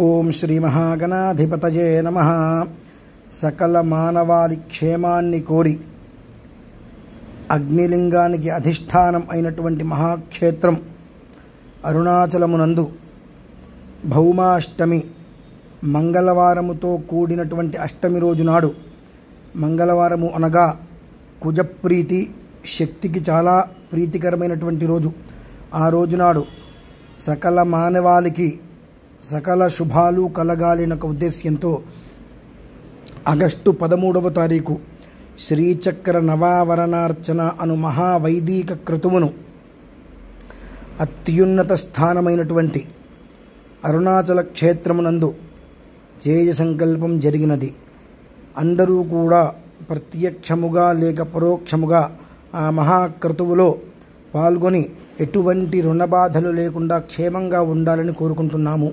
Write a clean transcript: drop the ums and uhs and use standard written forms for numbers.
ఓం శ్రీ మహాగణాధిపతయే నమః. సకల మానవాళి క్షేమాన్ని కోరి అగ్నిలింగానికి అధిష్టానం అయినటువంటి మహాక్షేత్రం అరుణాచలమునందు భౌమాష్టమి మంగళవారముతో కూడినటువంటి అష్టమి రోజు నాడు, మంగళవారము అనగా కుజప్రీతి, శక్తికి చాలా ప్రీతికరమైనటువంటి రోజు. ఆ రోజునాడు సకల మానవాళికి సకల శుభాలు కలగాలిన ఉద్దేశ్యంతో ఆగస్టు 13వ తారీఖు శ్రీచక్ర నవావరణార్చన అను మహావైదిక క్రతువును అత్యున్నత స్థానమైనటువంటి అరుణాచల క్షేత్రమునందు చేయ సంకల్పం జరిగినది. అందరూ కూడా ప్రత్యక్షముగా లేక పరోక్షముగా ఆ మహాక్రతువులో పాల్గొని ఎటువంటి రుణబాధలు లేకుండా క్షేమంగా ఉండాలని కోరుకుంటున్నాము.